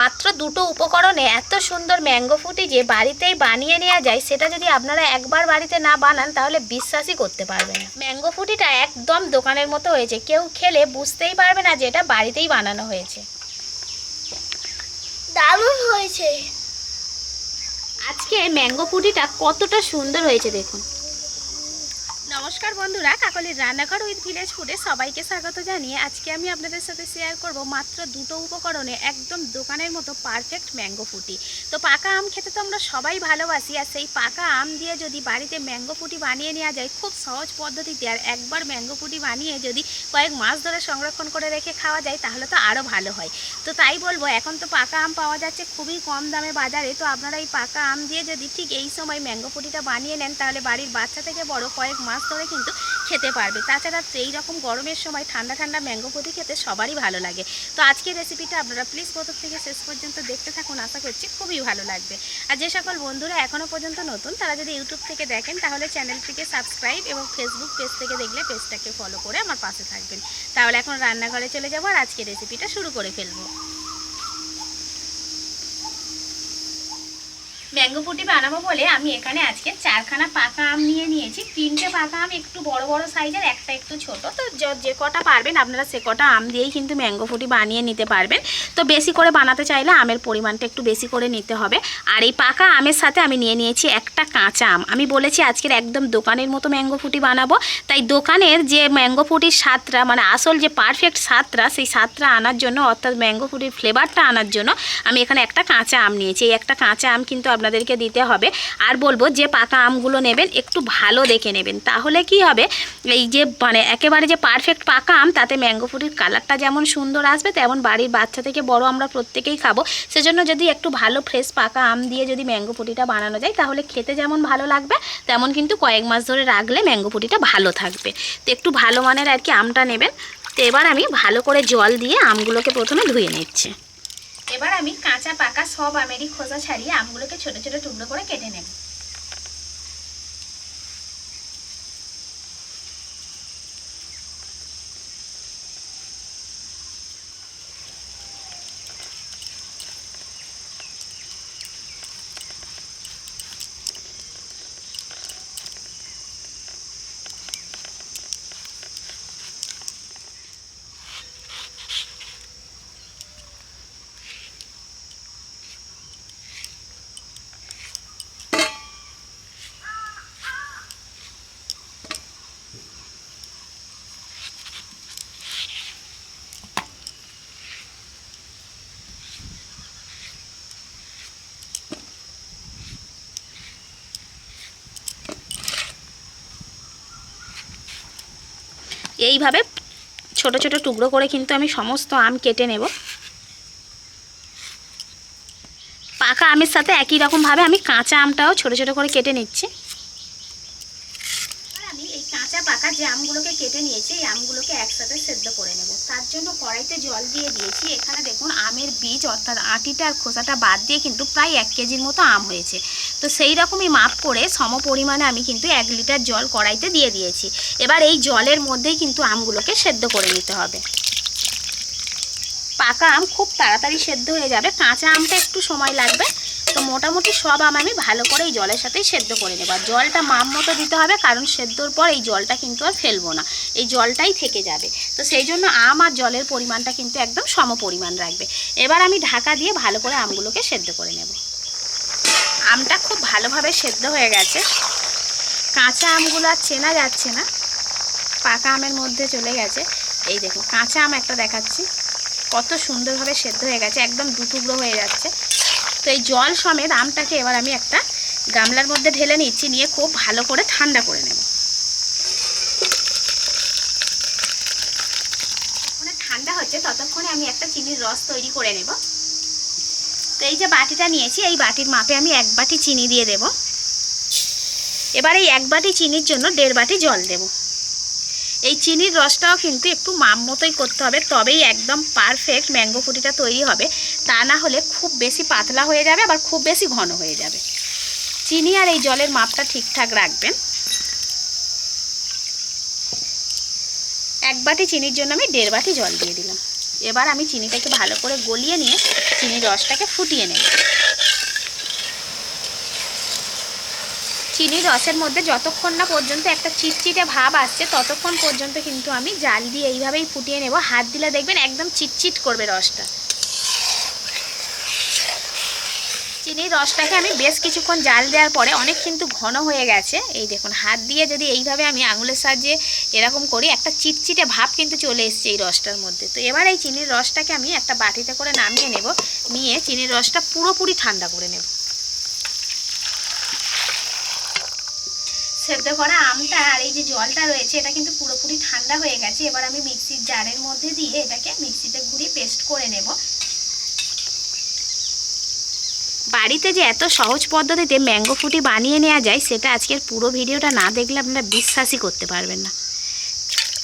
মাত্র দুটো উপকরণে এত সুন্দর ম্যাঙ্গো ফুটি যে বাড়িতেই বানিয়ে নেওয়া যায়, সেটা যদি আপনারা একবার বাড়িতে না বানান তাহলে বিশ্বাসই করতে পারবেন না। ম্যাঙ্গো ফুটিটা একদম দোকানের মতো হয়েছে, কেউ খেলে বুঝতেই পারবে না যে এটা বাড়িতেই বানানো হয়েছে। দারুণ হয়েছে। আজকে ম্যাঙ্গো ফুটিটা কতটা সুন্দর হয়েছে দেখুন। নমস্কার বন্ধুরা, কাকলির রান্নাঘর উইথ ভিলেজ ফুডে সবাইকে স্বাগত জানিয়ে আজকে আমি আপনাদের সাথে শেয়ার করব মাত্র দুটো উপকরণে একদম দোকানের মতো পারফেক্ট ম্যাঙ্গো ফুটি। তো পাকা আম খেতে তো আমরা সবাই ভালোবাসি, আর সেই পাকা আম দিয়ে যদি বাড়িতে ম্যাঙ্গো ফুটি বানিয়ে নেওয়া যায় খুব সহজ পদ্ধতিতে, আর একবার ম্যাঙ্গো ফুটি বানিয়ে যদি কয়েক মাস ধরে সংরক্ষণ করে রেখে খাওয়া যায় তাহলে তো আরও ভালো হয়। তো তাই বলবো, এখন তো পাকা আম পাওয়া যাচ্ছে খুবই কম দামে বাজারে, তো আপনারা এই পাকা আম দিয়ে যদি ঠিক এই সময় ম্যাঙ্গো ফুটিটা বানিয়ে নেন তাহলে বাড়ির বাচ্চা থেকে বড় কয়েক মাস ধরে কিন্তু খেতে পারবে। তাছাড়া এই রকম গরমের সময় ঠান্ডা ঠান্ডা ম্যাঙ্গো ফুটি খেতে সবারই ভালো লাগে। তো আজকের রেসিপিটা আপনারা প্লিজ প্রথম থেকে শেষ পর্যন্ত দেখতে থাকুন, আশা করছি খুবই ভালো লাগবে। আর যে সকল বন্ধুরা এখনও পর্যন্ত নতুন তারা যদি ইউটিউব থেকে দেখেন তাহলে চ্যানেলটিকে সাবস্ক্রাইব এবং ফেসবুক পেজ থেকে দেখলে পেজটাকে ফলো করে আমার পাশে থাকবেন। তাহলে এখন রান্নাঘরে চলে যাবো আর আজকের রেসিপিটা শুরু করে ফেলবো। ম্যাঙ্গো ফুটি বানাবো বলে আমি এখানে আজকে 4খানা পাকা আম নিয়ে নিয়েছি। 3টে পাকা আম একটু বড় বড় সাইজের, একটা একটু ছোট। তো যে কটা পারবেন আপনারা সে কটা আম দিয়েই কিন্তু ম্যাঙ্গো ফুটি বানিয়ে নিতে পারবেন। তো বেশি করে বানাতে চাইলে আমের পরিমাণটা একটু বেশি করে নিতে হবে। আর এই পাকা আমের সাথে আমি নিয়ে নিয়েছি একটা কাঁচা আম। আমি বলেছি আজকের একদম দোকানের মতো ম্যাঙ্গো ফুটি বানাবো, তাই দোকানের যে ম্যাঙ্গো ফুটির স্বাদটা, মানে আসল যে পারফেক্ট স্বাদটা, সেই স্বাদটা আনার জন্য, অর্থাৎ ম্যাঙ্গো ফুটির ফ্লেভারটা আনার জন্য আমি এখানে একটা কাঁচা আম নিয়েছি। এই একটা কাঁচা আম কিন্তু আপনাদেরকে দিতে হবে। আর বলবো যে পাকা আমগুলো নেবেন একটু ভালো দেখে নেবেন, তাহলে কি হবে, এই যে মানে একেবারে যে পারফেক্ট পাকা আম তাতে ম্যাঙ্গো ফুটির কালারটা যেমন সুন্দর আসবে তেমন বাড়ির বাচ্চা থেকে বড় আমরা প্রত্যেকেই খাবো। সেজন্য যদি একটু ভালো ফ্রেশ পাকা আম দিয়ে যদি ম্যাঙ্গো ফুটিটা বানানো যায় তাহলে খেতে যেমন ভালো লাগবে তেমন কিন্তু কয়েক মাস ধরে রাখলে ম্যাঙ্গো ফুটিটা ভালো থাকবে। তো একটু ভালো মানের আর কি আমটা নেবেন। তো এবার আমি ভালো করে জল দিয়ে আমগুলোকে প্রথমে ধুয়ে নিচ্ছি। এবার আমি কাঁচা পাকা সব আমেরই খোসা ছাড়িয়ে আমগুলোকে ছোট ছোট টুকরো করে কেটে নেব। এইভাবে ছোট ছোট টুকরো করে কিন্তু আমি সমস্ত আম কেটে নেব। পাকা আমের সাথে একই রকমভাবে আমি কাঁচা আমটাও ছোট ছোট করে কেটে নিচ্ছি। আমি এই কাঁচা পাকা যে আমগুলোকে কেটে নিয়েছি এই আমগুলোকে একসাথে সেদ্ধ করে নেব। তার জন্য কড়াইতে জল দিয়ে দিয়েছি। এখানে দেখুন আমের বীজ অর্থাৎ আটিটা আর খোসাটা বাদ দিয়ে কিন্তু প্রায় 1 কেজির মতো আম হয়েছে। তো সেই রকমই মাপ করে সম পরিমাণে আমি কিন্তু 1 লিটার জল কড়াইতে দিয়ে দিয়েছি। এবার এই জলের মধ্যেই কিন্তু আমগুলোকে সেদ্ধ করে নিতে হবে। পাকা আম খুব তাড়াতাড়ি সেদ্ধ হয়ে যাবে, কাঁচা আমটা একটু সময় লাগবে। তো মোটামুটি সব আম আমি ভালো করে এই জলের সাথেই সেদ্ধ করে নেব। আর জলটা মাপ মতো দিতে হবে, কারণ সেদ্ধর পর এই জলটা কিন্তু আর ফেলবো না, এই জলটাই থেকে যাবে। তো সেই জন্য আম আর জলের পরিমাণটা কিন্তু একদম সম পরিমাণ রাখবে। এবার আমি ঢাকা দিয়ে ভালো করে আমগুলোকে সেদ্ধ করে নেব। আমটা খুব ভালোভাবে সেদ্ধ হয়ে গেছে, কাঁচা আমগুলো আর চেনা যাচ্ছে না, পাকা আমের মধ্যে চলে গেছে। এই দেখুন কাঁচা আম একটা দেখাচ্ছি, কত সুন্দরভাবে সেদ্ধ হয়ে গেছে, একদম দুটুকরো হয়ে যাচ্ছে। তো এই জল সমেত আমটাকে এবার আমি একটা গামলার মধ্যে ঢেলে নিচ্ছি, নিয়ে খুব ভালো করে ঠান্ডা করে নেব। মানে ঠান্ডা হচ্ছে ততক্ষণে আমি একটা চিনির রস তৈরি করে নেব। তো এই যে বাটিটা নিয়েছি এই বাটির মাপে আমি 1 বাটি চিনি দিয়ে দেব। এবার এই 1 বাটি চিনির জন্য 1.5 বাটি জল দেব। এই চিনির রসটাও কিন্তু একটু মাপ মতোই করতে হবে, তবেই একদম পারফেক্ট ম্যাঙ্গো ফুটিটা তৈরি হবে। তা না হলে খুব বেশি পাতলা হয়ে যাবে, আবার খুব বেশি ঘন হয়ে যাবে। চিনি আর এই জলের মাপটা ঠিকঠাক রাখবেন। 1 বাটি চিনির জন্য আমি 1.5 বাটি জল দিয়ে দিলাম। এবার আমি চিনিটাকে ভালো করে গলিয়ে নিয়ে চিনির রসটাকে ফুটিয়ে নেব। চিনির রসের মধ্যে যতক্ষণ না পর্যন্ত একটা চিটচিটে ভাব আসছে ততক্ষণ পর্যন্ত কিন্তু আমি জাল দিয়ে এইভাবেই ফুটিয়ে নেব। হাত দিলে দেখবেন একদম চিটচিট করবে রসটা। চিনির রসটাকে আমি বেশ কিছুক্ষণ জাল দেওয়ার পরে অনেক কিন্তু ঘন হয়ে গেছে। এই দেখুন, হাত দিয়ে যদি এইভাবে আমি আঙুলের সাহায্যে এরকম করি একটা চিটচিটে ভাব কিন্তু চলে এসছে এই রসটার মধ্যে। তো এবার এই চিনির রসটাকে আমি একটা বাটিতে করে নামিয়ে নেব, নিয়ে চিনির রসটা পুরোপুরি ঠান্ডা করে নেব। সেদ্ধ করা আমটা আর এই যে জলটা রয়েছে এটা কিন্তু পুরোপুরি ঠান্ডা হয়ে গেছে। এবার আমি মিক্সির জারের মধ্যে দিয়ে এটাকে মিক্সিতে ঘুরিয়ে পেস্ট করে নেব। বাড়িতে যে এত সহজ পদ্ধতিতে ম্যাঙ্গো ফুটি বানিয়ে নেওয়া যায় সেটা আজকের পুরো ভিডিওটা না দেখলে আপনারা বিশ্বাসই করতে পারবেন না।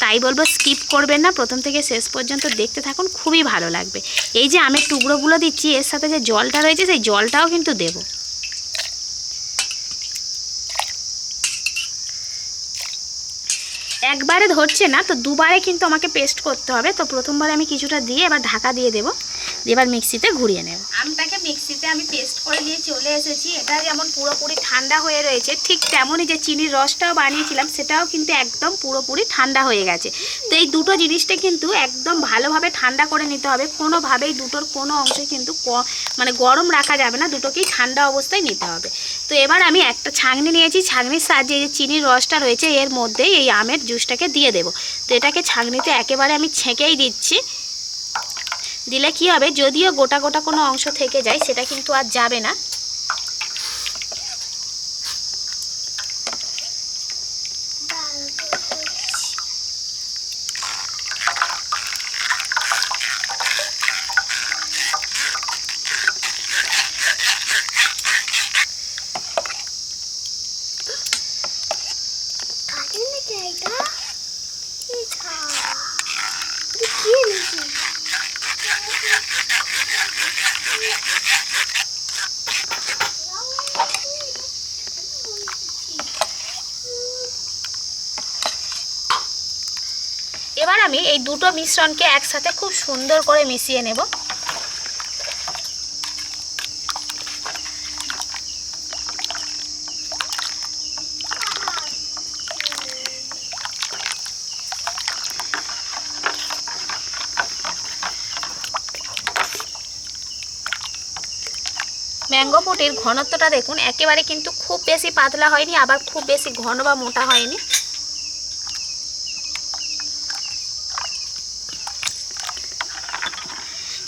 তাই বলবো স্কিপ করবেন না, প্রথম থেকে শেষ পর্যন্ত দেখতে থাকুন, খুবই ভালো লাগবে। এই যে আমের টুকরোগুলো দিচ্ছি এর সাথে যে জলটা রয়েছে সেই জলটাও কিন্তু দেব। একবারে ধরছে না, তো দুবারে কিন্তু আমাকে পেস্ট করতে হবে। তো প্রথমবারে আমি কিছুটা দিয়ে এবার ঢাকা দিয়ে দেবো, এবার মিক্সিতে ঘুরিয়ে নেব। আমটাকে মিক্সিতে আমি পেস্ট করে দিয়ে চলে এসেছি। এটা যেমন পুরোপুরি ঠান্ডা হয়ে রয়েছে ঠিক তেমনই যে চিনির রসটাও বানিয়েছিলাম সেটাও কিন্তু একদম পুরোপুরি ঠান্ডা হয়ে গেছে। তো এই দুটো জিনিসটা কিন্তু একদম ভালোভাবে ঠান্ডা করে নিতে হবে। কোনোভাবেই দুটোর কোনো অংশে কিন্তু মানে গরম রাখা যাবে না, দুটোকেই ঠান্ডা অবস্থায় নিতে হবে। তো এবার আমি একটা ছাঁকনি নিয়েছি, ছাঁকনির সাহায্যে এই যে চিনির রসটা রয়েছে এর মধ্যেই এই আমের জুসটাকে দিয়ে দেব। তো এটাকে ছাঁকনিতে একেবারে আমি ছেঁকেই দিচ্ছি। দিলে কি হবে, যদিও গোটা গোটা কোনো অংশ থেকে যায় সেটা কিন্তু আর যাবে না। এবার আমি এই দুটো মিশ্রণকে একসাথে খুব সুন্দর করে মিশিয়ে নেব। ম্যাঙ্গো ফুটির ঘনত্বটা দেখুন, একেবারে কিন্তু খুব বেশি পাতলা হয়নি, আবার খুব বেশি ঘন বা মোটা হয়নি।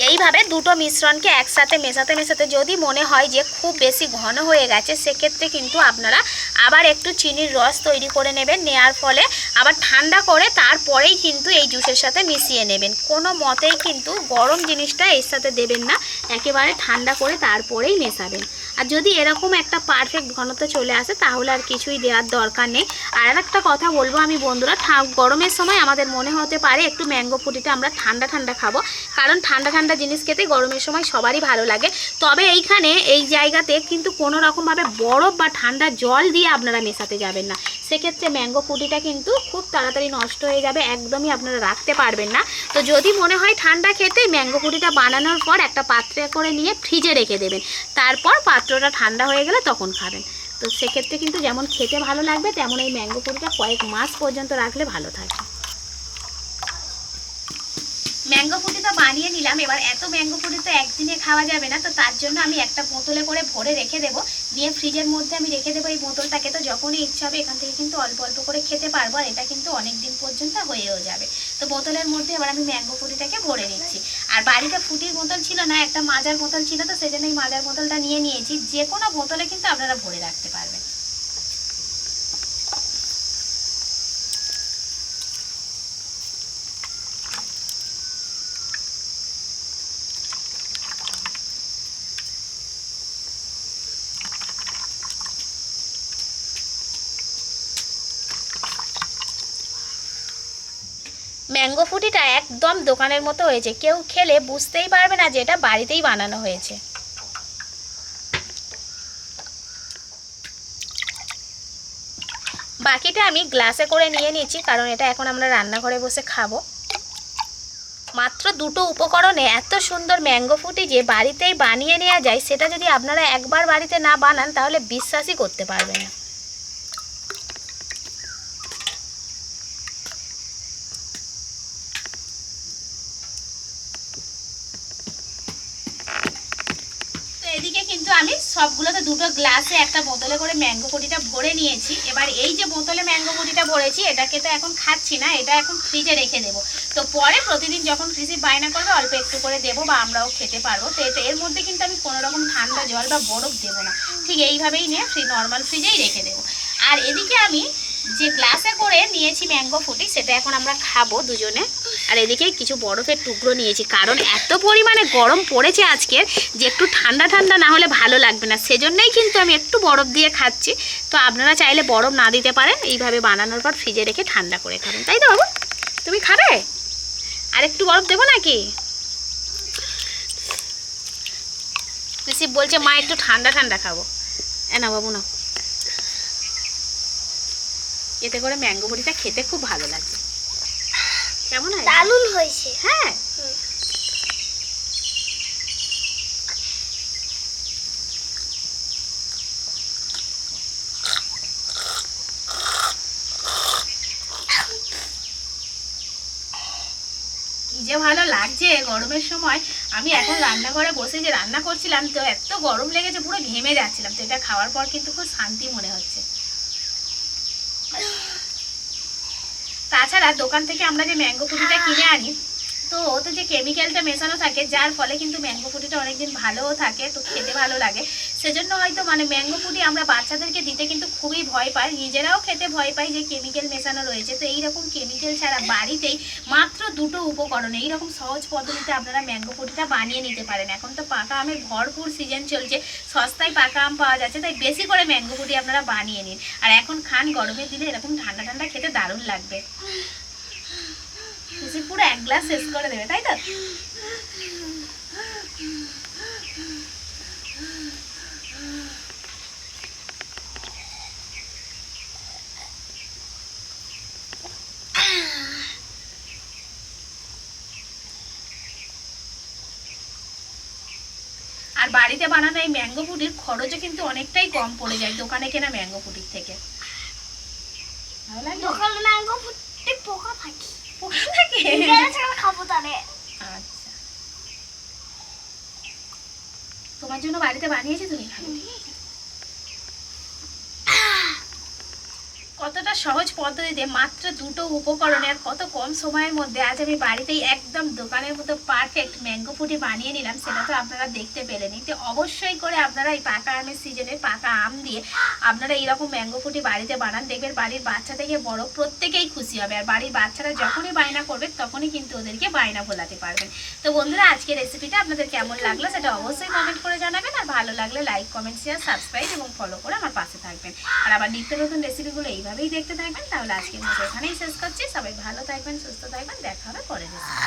এইভাবে দুটো মিশ্রণকে একসাথে মেশাতে মেশাতে যদি মনে হয় যে খুব বেশি ঘন হয়ে গেছে সেক্ষেত্রে কিন্তু আপনারা আবার একটু চিনির রস তৈরি করে নেবেন। নেওয়ার ফলে আবার ঠান্ডা করে তারপরেই কিন্তু এই জুসের সাথে মিশিয়ে নেবেন। কোনো মতেই কিন্তু গরম জিনিসটা এর সাথে দেবেন না, একেবারে ঠান্ডা করে তারপরেই মেশাবেন। আর যদি এরকম একটা পারফেক্ট ঘনত্ব চলে আসে তাহলে আর কিছুই দেওয়ার দরকার নেই। আর একটা কথা বলবো আমি বন্ধুরা, গরমের সময় আমাদের মনে হতে পারে একটু ম্যাঙ্গো ফুটিটা আমরা ঠান্ডা ঠান্ডা খাবো, কারণ ঠান্ডা ঠান্ডা জিনিস খেতে গরমের সময় সবারই ভালো লাগে। তবে এইখানে এই জায়গাতে কিন্তু কোনো রকমভাবে বরফ বা ঠান্ডা জল দিয়ে আপনারা মেশাতে যাবেন না, সেক্ষেত্রে ম্যাঙ্গো ফুটিটা কিন্তু খুব তাড়াতাড়ি নষ্ট হয়ে যাবে, একদমই আপনারা রাখতে পারবেন না। তো যদি মনে হয় ঠান্ডা খেতে, ম্যাঙ্গো ফুটিটা বানানোর পর একটা পাত্রে করে নিয়ে ফ্রিজে রেখে দেবেন, তারপর পাত্রটা ঠান্ডা হয়ে গেলে তখন খাবেন। তো সেক্ষেত্রে কিন্তু যেমন খেতে ভালো লাগবে তেমন এই ম্যাঙ্গো ফুটিটা কয়েক মাস পর্যন্ত রাখলে ভালো থাকবে। ম্যাঙ্গো ফুটি তো বানিয়ে নিলাম। এবার এত ম্যাঙ্গো ফুটি তো একদিনে খাওয়া যাবে না, তো তার জন্য আমি একটা বোতলে করে ভরে রেখে দেবো, দিয়ে ফ্রিজের মধ্যে আমি রেখে দেবো এই বোতলটাকে। তো যখনই ইচ্ছা হবে এখান থেকে কিন্তু অল্প অল্প করে খেতে পারবো, আর এটা কিন্তু অনেক দিন পর্যন্ত হয়েও যাবে। তো বোতলের মধ্যে এবার আমি ম্যাঙ্গো ফুটিটাকে ভরে নিচ্ছি। আর বাড়িতে ফুটির বোতল ছিল না, একটা মাজার বোতল ছিল, তো সেই জন্য এই মাজার বোতলটা নিয়ে নিয়েছি। যে কোনো বোতলে কিন্তু আপনারা ভরে রাখতে পারবেন। ম্যাঙ্গো ফুটিটা একদম দোকানের মতো হয়েছে, কেউ খেলে বুঝতেই পারবে না যে এটা বাড়িতেই বানানো হয়েছে। বাকিটা আমি গ্লাসে করে নিয়ে নিয়েছি, কারণ এটা এখন আমরা রান্নাঘরে বসে খাবো। মাত্র দুটো উপকরণে এত সুন্দর ম্যাঙ্গো ফুটি যে বাড়িতেই বানিয়ে নেওয়া যায়, সেটা যদি আপনারা একবার বাড়িতে না বানান তাহলে বিশ্বাসই করতে পারবেন না। এদিকে কিন্তু আমি সবগুলোতে দুটো গ্লাসে একটা বোতলে করে ম্যাঙ্গো ফুটিটা ভরে নিয়েছি। এবার এই যে বোতলে ম্যাঙ্গো ফুটিটা ভরেছি এটাকে তো এখন খাচ্ছি না, এটা এখন ফ্রিজে রেখে দেবো। তো পরে প্রতিদিন যখন ফ্রিজে বায়না করবে অল্প একটু করে দেবো বা আমরাও খেতে পারবো। তো এর মধ্যে কিন্তু আমি কোনো রকম ঠান্ডা জল বা বরফ দেবো না, ঠিক এইভাবেই নিয়ে নর্মাল ফ্রিজেই রেখে দেবো। আর এদিকে আমি যে গ্লাসে করে নিয়েছি ম্যাঙ্গো ফুটি সেটা এখন আমরা খাবো দুজনে। আর এদিকে কিছু বরফের টুকরো নিয়েছি, কারণ এত পরিমাণে গরম পড়েছে আজকের যে একটু ঠান্ডা ঠান্ডা না হলে ভালো লাগবে না, সেজন্যই কিন্তু আমি একটু বরফ দিয়ে খাচ্ছি। তো আপনারা চাইলে বরফ না দিতে পারেন, এইভাবে বানানোর পর ফ্রিজে রেখে ঠান্ডা করে খাবেন। তাই তো বাবু, তুমি খাবে? আর একটু বরফ দেবো নাকি? রিসিভ বলছে মা একটু ঠান্ডা ঠান্ডা খাবো। না বাবু না, এতে করে ম্যাঙ্গো বড়িটা খেতে খুব ভালো লাগছে। কেমন হয়? দারুণ হয়েছে। হ্যাঁ, কি যে ভালো লাগছে গরমের সময়। আমি এখন রান্নাঘরে বসে যে রান্না করছিলাম তো এত গরম লেগেছে, পুরো ঘেমে যাচ্ছিলাম। তো এটা খাওয়ার পর কিন্তু খুব শান্তি মনে হচ্ছে। তাছাড়া দোকান থেকে আমরা যে ম্যাঙ্গো ফুটিটা কিনে আনি, তো ওতে যে কেমিক্যালটা মেশানো থাকে, যার ফলে কিন্তু ম্যাঙ্গো ফুটিটা অনেকদিন ভালোও থাকে, তো খেতে ভালো লাগে। সেজন্য হয়তো ম্যাঙ্গো ফুটি আমরা বাচ্চাদেরকে দিতে কিন্তু খুবই ভয় পাই, নিজেরাও খেতে ভয় পাই যে কেমিক্যাল মেশানো রয়েছে। তো এইরকম কেমিক্যাল ছাড়া বাড়িতেই মাত্র দুটো উপকরণ এইরকম সহজ পদ্ধতিতে আপনারা ম্যাঙ্গো ফুটিটা বানিয়ে নিতে পারেন। এখন তো পাকা আমের ভরপুর সিজন চলছে, সস্তায় পাকা আম পাওয়া যাচ্ছে, তাই বেশি করে ম্যাঙ্গো ফুটি আপনারা বানিয়ে নিন। আর এখন খান, গরমের দিনে এরকম ঠান্ডা ঠান্ডা খেতে দারুণ লাগবে। পুরো এক গ্লাস শেষ করে দেবে, তাই তো? আর বাড়িতে বানানো এই ম্যাঙ্গো ফুটির খরচও কিন্তু অনেকটাই কম পড়ে যায় দোকানে কেনা ম্যাঙ্গো ফুটির থেকে। ভালো লাগে? দোকানে ম্যাঙ্গো ফুটি পোকা থাকে। পোকা থাকে? খাবো তাহলে। আচ্ছা, তোমার জন্য বাড়িতে বানিয়েছি, তুমি খাবে। কতটা সহজ পদ্ধতিতে মাত্র দুটো উপকরণে আর কত কম সময়ের মধ্যে আজ আমি বাড়িতেই একদম দোকানের মতো পারফেক্ট ম্যাঙ্গো ফুটি বানিয়ে নিলাম, সেটা তো আপনারা দেখতে পেলেন। তো অবশ্যই করে আপনারা এই পাকা আমের সিজনের পাকা আম দিয়ে আপনারা এইরকম ম্যাঙ্গো ফুটি বাড়িতে বানান, দেখবেন বাড়ির বাচ্চা থেকে বড় প্রত্যেকেই খুশি হবে। আর বাড়ির বাচ্চারা যখনই বায়না করবে তখনই কিন্তু ওদেরকে বায়না ভোলাতে পারবেন। তো বন্ধুরা, আজকের রেসিপিটা আপনাদের কেমন লাগলো সেটা অবশ্যই কমেন্ট করে জানাবেন। আর ভালো লাগলে লাইক, কমেন্ট, শেয়ার, সাবস্ক্রাইব এবং ফলো করে আমার পাশে থাকবেন। আর আবার নিত্য নতুন রেসিপিগুলো এইভাবেই দেখতে থাকবেন। তাহলে আজকের মতো এখানেই শেষ করছি। সবাই ভালো থাকবেন, সুস্থ থাকবেন, দেখা হবে পরের রেসিপি।